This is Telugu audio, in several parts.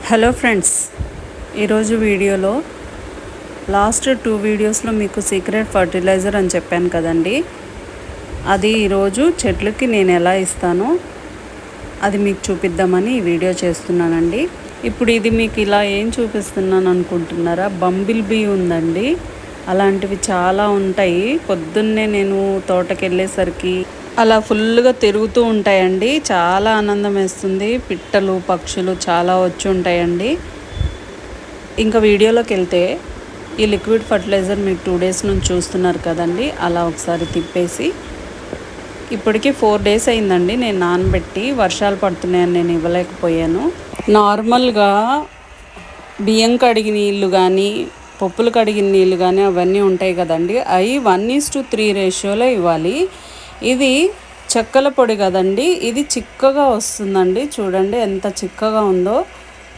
హలో ఫ్రెండ్స్, ఈరోజు వీడియోలో లాస్ట్ 2 వీడియోస్లో మీకు సీక్రెట్ ఫర్టిలైజర్ అని చెప్పాను కదండి. అది ఈరోజు చెట్లకి నేను ఎలా ఇస్తానో అది మీకు చూపిద్దామని ఈ వీడియో చేస్తున్నానండి. ఇప్పుడు ఇది మీకు ఇలా ఏం చూపిస్తున్నాను అనుకుంటున్నారా? బంబిల్ బీ ఉందండి. అలాంటివి చాలా ఉంటాయి. పొద్దున్నే నేను తోటకి వెళ్ళేసరికి అలా ఫుల్గా తిరుగుతూ ఉంటాయండి. చాలా ఆనందం వేస్తుంది. పిట్టలు పక్షులు చాలా వచ్చి ఉంటాయండి. ఇంకా వీడియోలోకి వెళ్తే ఈ లిక్విడ్ ఫర్టిలైజర్ మీకు 2 డేస్ నుంచి చూస్తున్నారు కదండి. అలా ఒకసారి తిప్పేసి ఇప్పటికీ 4 డేస్ అయిందండి నేను నానబెట్టి. వర్షాలు పడుతున్నాయని నేను ఇవ్వలేకపోయాను. నార్మల్గా బియ్యం కడిగిన నీళ్ళు కానీ పప్పులు కడిగిన నీళ్ళు కానీ అవన్నీ ఉంటాయి కదండి, అవి 1:3 రేషియోలో ఇవ్వాలి. ఇది చెక్కల పొడి కదండి, ఇది చిక్కగా వస్తుందండి. చూడండి ఎంత చిక్కగా ఉందో.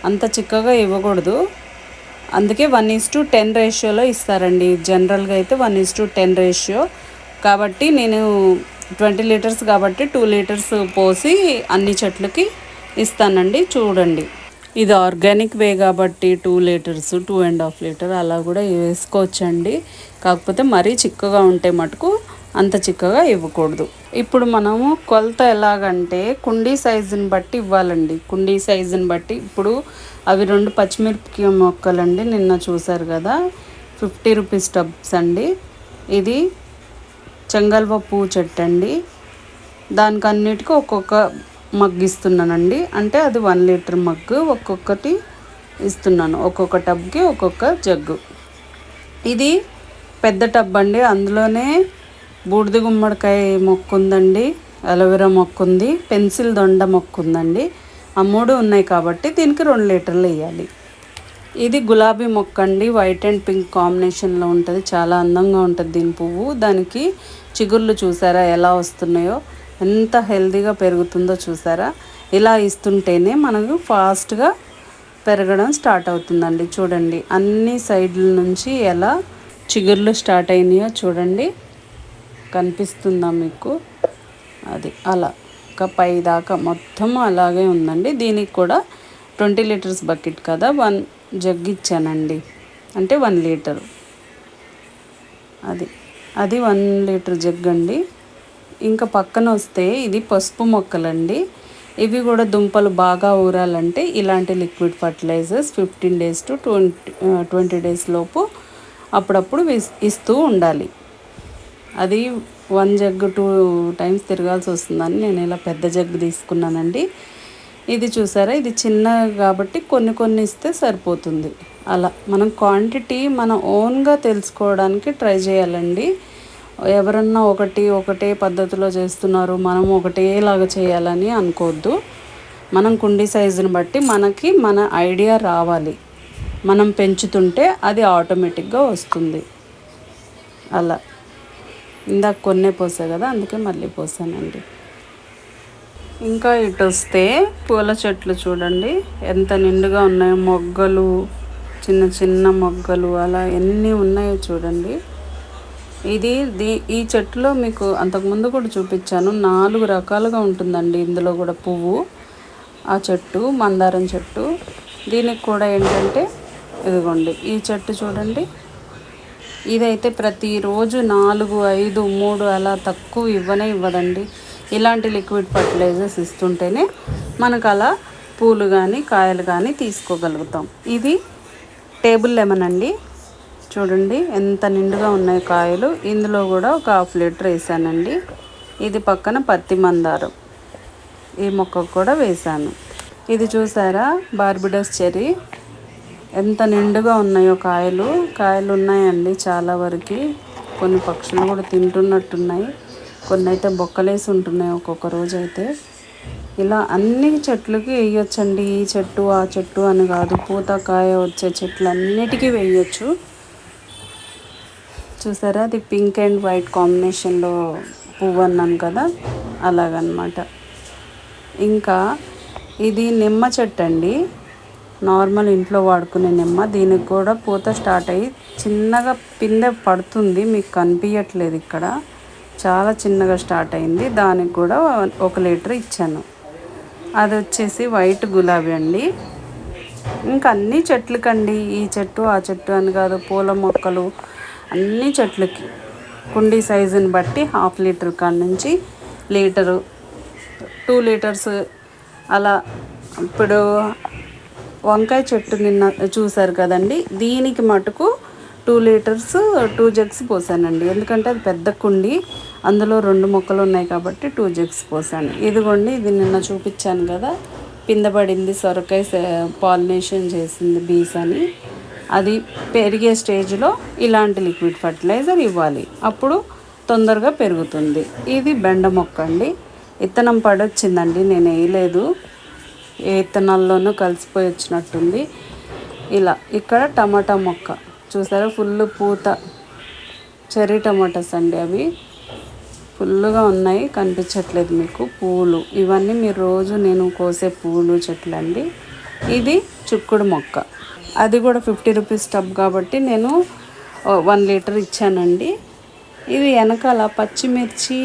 అంత చిక్కగా ఇవ్వకూడదు, అందుకే 1:10 రేషియోలో ఇస్తారండి. జనరల్గా అయితే 1:10 రేషియో. కాబట్టి నేను 20 లీటర్స్ కాబట్టి 2 లీటర్స్ పోసి అన్ని చెట్లకి ఇస్తానండి. చూడండి, ఇది ఆర్గానిక్ వే కాబట్టి 2 లీటర్స్ 2.5 లీటర్ అలా కూడా వేసుకోవచ్చండి. కాకపోతే మరీ చిక్కగా ఉంటే మటుకు అంత చిక్కగా ఇవ్వకూడదు. ఇప్పుడు మనము కొలత ఎలాగంటే కుండీ సైజుని బట్టి ఇవ్వాలండి. కుండీ సైజుని బట్టి ఇప్పుడు అవి 2 పచ్చిమిరపకాయ మొక్కలండి, నిన్న చూసారు కదా, 50 రూపీస్ టబ్స్ అండి. ఇది చెంగల్వ పువ్వు చెట్టు అండి. దానికి అన్నిటికీ ఒక్కొక్క మగ్గు ఇస్తున్నానండి. అంటే అది 1 లీటర్ మగ్గు ఒక్కొక్కటి ఇస్తున్నాను. ఒక్కొక్క టబ్కి ఒక్కొక్క జగ్గు. ఇది పెద్ద టబ్ అండి. అందులోనే బూడిద గుమ్మడికాయ మొక్క ఉందండి, అలోవెరా మొక్క ఉంది, పెన్సిల్ దొండ మొక్క ఉందండి. ఆ 3 ఉన్నాయి కాబట్టి దీనికి 2 లీటర్లు వేయాలి. ఇది గులాబీ మొక్క అండి, వైట్ అండ్ పింక్ కాంబినేషన్లో ఉంటుంది. చాలా అందంగా ఉంటుంది దీని పువ్వు. దానికి చిగుర్లు చూసారా ఎలా వస్తున్నాయో, ఎంత హెల్తీగా పెరుగుతుందో చూసారా. ఇలా ఇస్తుంటేనే మనకు ఫాస్ట్గా పెరగడం స్టార్ట్ అవుతుందండి. చూడండి అన్ని సైడ్ల నుంచి ఎలా చిగుర్లు స్టార్ట్ అయినాయో చూడండి, కనిపిస్తుందా మీకు? అది అలా ఒక పై దాకా మొత్తం అలాగే ఉందండి. దీనికి కూడా 20 లీటర్స్ బకెట్ కదా, 1 జగ్ ఇచ్చానండి, అంటే 1 లీటర్. అది 1 లీటర్ జగ్ అండి. ఇంకా పక్కన వస్తే ఇది పసుపు మొక్కలండి. ఇవి కూడా దుంపలు బాగా ఊరాలంటే ఇలాంటి liquid fertilisers 15 days to 20 days లోపు అప్పుడప్పుడు ఇస్తూ ఉండాలి. అది 1 జగ్ 2 టైమ్స్ తిరగాల్సి వస్తుందని నేను ఇలా పెద్ద జగ్ తీసుకున్నానండి. ఇది చూసారా, ఇది చిన్న కాబట్టి కొన్ని ఇస్తే సరిపోతుంది. అలా మనం క్వాంటిటీ మన ఓన్గా తెలుసుకోవడానికి ట్రై చేయాలండి. ఎవరన్నా ఒకటే పద్ధతిలో చేస్తున్నారు, మనం ఒకటేలాగా చేయాలని అనుకోవద్దు. మనం కుండీ సైజుని బట్టి మనకి మన ఐడియా రావాలి. మనం పెంచుతుంటే అది ఆటోమేటిక్గా వస్తుంది. అలా ఇందాక కొన్నే పోసా కదా, అందుకే మళ్ళీ పోసానండి. ఇంకా ఇటు వస్తే పూల చెట్లు చూడండి ఎంత నిండుగా ఉన్నాయో. మొగ్గలు, చిన్న మొగ్గలు అలా ఎన్ని ఉన్నాయో చూడండి. ఈ చెట్టులో మీకు అంతకుముందు కూడా చూపించాను. 4 రకాలుగా ఉంటుందండి ఇందులో కూడా పువ్వు. ఆ చెట్టు మందారం చెట్టు. దీనికి కూడా ఏంటంటే ఇదిగోండి ఈ చెట్టు చూడండి. ఇదైతే ప్రతిరోజు 4, 5, 3 అలా తక్కువ ఇవ్వదండి. ఇలాంటి లిక్విడ్ ఫర్టిలైజర్స్ ఇస్తుంటేనే మనకు అలా పూలు కానీ కాయలు కానీ తీసుకోగలుగుతాం. ఇది టేబుల్ లెమన్ అండి. చూడండి ఎంత నిండుగా ఉన్నాయి కాయలు. ఇందులో కూడా ఒక 1/2 లీటర్ వేసానండి. ఇది పక్కన పత్తి మందారం, ఈ మొక్కకు కూడా వేసాను. ఇది చూసారా బార్బిడస్ చెర్రీ, ఎంత నిండుగా ఉన్నాయో కాయలు ఉన్నాయండి చాలా వరకు. కొన్ని పక్షులు కూడా తింటున్నట్టున్నాయి, కొన్ని అయితే బొక్కలేసి ఉంటున్నాయి ఒక్కొక్క రోజు అయితే. ఇలా అన్ని చెట్లకి వేయొచ్చండి. ఈ చెట్టు ఆ చెట్టు అని కాదు, పూత కాయ వచ్చే చెట్లు అన్నిటికీ వేయచ్చు. చూసారా, అది పింక్ అండ్ వైట్ కాంబినేషన్లో పువ్వు అన్నాను కదా, అలాగనమాట. ఇంకా ఇది నిమ్మ చెట్టు అండి, నార్మల్ ఇంట్లో వాడుకునే నిమ్మ. దీనికి కూడా పూత స్టార్ట్ అయ్యి చిన్నగా పిందె పడుతుంది, మీకు కనిపించట్లేదు ఇక్కడ. చాలా చిన్నగా స్టార్ట్ అయింది. దానికి కూడా 1 లీటర్ ఇచ్చాను. అది వచ్చేసి వైట్ గులాబీ అండి. ఇంకా అన్ని చెట్లకండి, ఈ చెట్టు ఆ చెట్టు అని కాదు, పూల మొక్కలు అన్ని చెట్లకి కుండీ సైజుని బట్టి 1/2 లీటర్ కాడ నుంచి లీటరు, 2 లీటర్స్ అలా. ఇప్పుడు వంకాయ చెట్టు నిన్న చూసారు కదండి, దీనికి మటుకు 2 లీటర్స్ 2 జగ్స్ పోసానండి. ఎందుకంటే అది పెద్ద కుండి, అందులో 2 మొక్కలు ఉన్నాయి కాబట్టి 2 జగ్స్ పోసాను. ఇదిగోండి, ఇది నిన్న చూపించాను కదా, పింద పడింది సొరకాయ, పాలినేషన్ చేసింది బీస్ అని. అది పెరిగే స్టేజ్లో ఇలాంటి లిక్విడ్ ఫర్టిలైజర్ ఇవ్వాలి, అప్పుడు తొందరగా పెరుగుతుంది. ఇది బెండ మొక్క అండి, విత్తనం పడొచ్చిందండి, నేను వేయలేదు, ఏ విత్తనాల్లోనూ కలిసిపోయి వచ్చినట్టుంది. ఇలా ఇక్కడ టమాటా మొక్క చూసారా, ఫుల్ పూత, చెర్రీ టమాటాస్ అండి, అవి ఫుల్గా ఉన్నాయి, కనిపించట్లేదు మీకు పూలు. ఇవన్నీ మీరు రోజు నేను కోసే పూలు చెట్లు అండి. ఇది చిక్కుడు మొక్క, అది కూడా 50 రూపీస్ టబ్ కాబట్టి నేను 1 లీటర్ ఇచ్చానండి. ఇది వెనకాల పచ్చిమిర్చి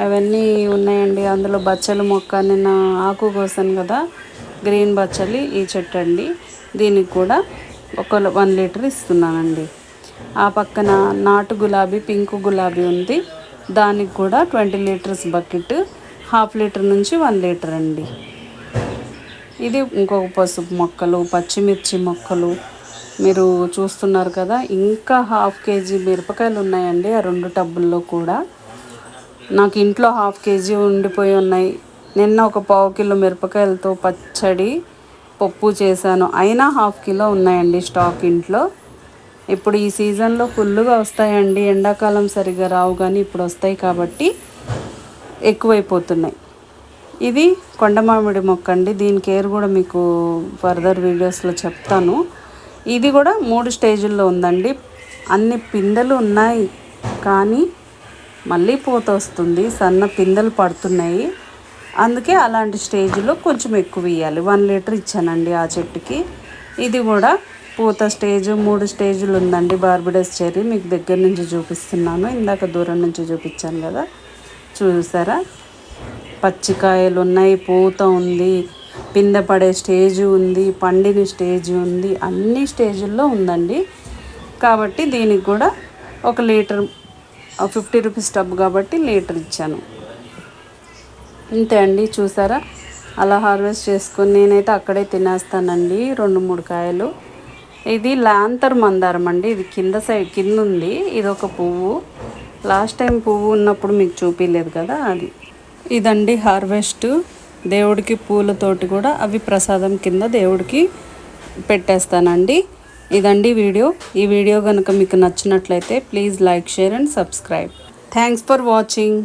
అవన్నీ ఉన్నాయండి, అందులో బచ్చలి మొక్క నిన్న ఆకు కోసాను కదా, గ్రీన్ బచ్చలి, ఈ చెట్టు అండి. దీనికి కూడా ఒక 1 లీటర్ ఇస్తున్నానండి. ఆ పక్కన నాటు గులాబీ, పింక్ గులాబీ ఉంది, దానికి కూడా 20 లీటర్స్ బకెట్, 1/2 లీటర్ నుంచి 1 లీటర్ అండి. ఇది ఇంకొక పసుపు మొక్కలు, పచ్చిమిర్చి మొక్కలు మీరు చూస్తున్నారు కదా. ఇంకా 1/2 కేజీ మిరపకాయలు ఉన్నాయండి ఆ 2 టబ్బుల్లో కూడా. నాకు ఇంట్లో 1/2 కేజీ ఉండిపోయి ఉన్నాయి. నిన్న ఒక 1/4 కిలో మిరపకాయలతో పచ్చడి పప్పు చేశాను, అయినా 1/2 కిలో ఉన్నాయండి స్టాక్ ఇంట్లో. ఇప్పుడు ఈ సీజన్లో ఫుల్గా వస్తాయండి, ఎండాకాలం సరిగ్గా రావు కానీ ఇప్పుడు వస్తాయి కాబట్టి ఎక్కువైపోతున్నాయి. ఇది కొండమామిడి మొక్క అండి, దీని కేర్ కూడా మీకు ఫర్దర్ వీడియోస్లో చెప్తాను. ఇది కూడా 3 స్టేజుల్లో ఉందండి. అన్ని పిందెలు ఉన్నాయి కానీ మళ్ళీ పూత వస్తుంది, సన్న పిందెలు పడుతున్నాయి, అందుకే అలాంటి స్టేజ్లో కొంచెం ఎక్కువ ఇవ్వాలి. 1 లీటర్ ఇచ్చానండి ఆ చెట్టుకి. ఇది కూడా పూత స్టేజ్, 3 స్టేజులు ఉందండి. బార్బడస్ చెర్రీ మీకు దగ్గర నుంచి చూపిస్తున్నాను, ఇందాక దూరం నుంచి చూపించాను కదా, చూసారా, పచ్చికాయలు ఉన్నాయి, పూత ఉంది, పిందె పడే స్టేజ్ ఉంది, పండిన స్టేజ్ ఉంది, అన్ని స్టేజుల్లో ఉందండి. కాబట్టి దీనికి కూడా 1 లీటర్ 50 రూపీస్ టబ్ కాబట్టి లీటర్ ఇచ్చాను. ఇంతే అండి, చూసారా, అలా హార్వెస్ట్ చేసుకొని నేనైతే అక్కడే తినేస్తానండి 2-3 కాయలు. ఇది లాంతర్ మందారం అండి, ఇది కింద ఉంది, ఇది ఒక పువ్వు. లాస్ట్ టైం పువ్వు ఉన్నప్పుడు మీకు చూపించలేదు కదా, అది. ఇదండి హార్వెస్ట్, దేవుడికి పూలతోటి కూడా అవి ప్రసాదం కింద దేవుడికి పెట్టేస్తానండి. ఇదండి వీడియో. ఈ వీడియో కనుక మీకు నచ్చినట్లయితే please like, share and subscribe. Thanks for watching.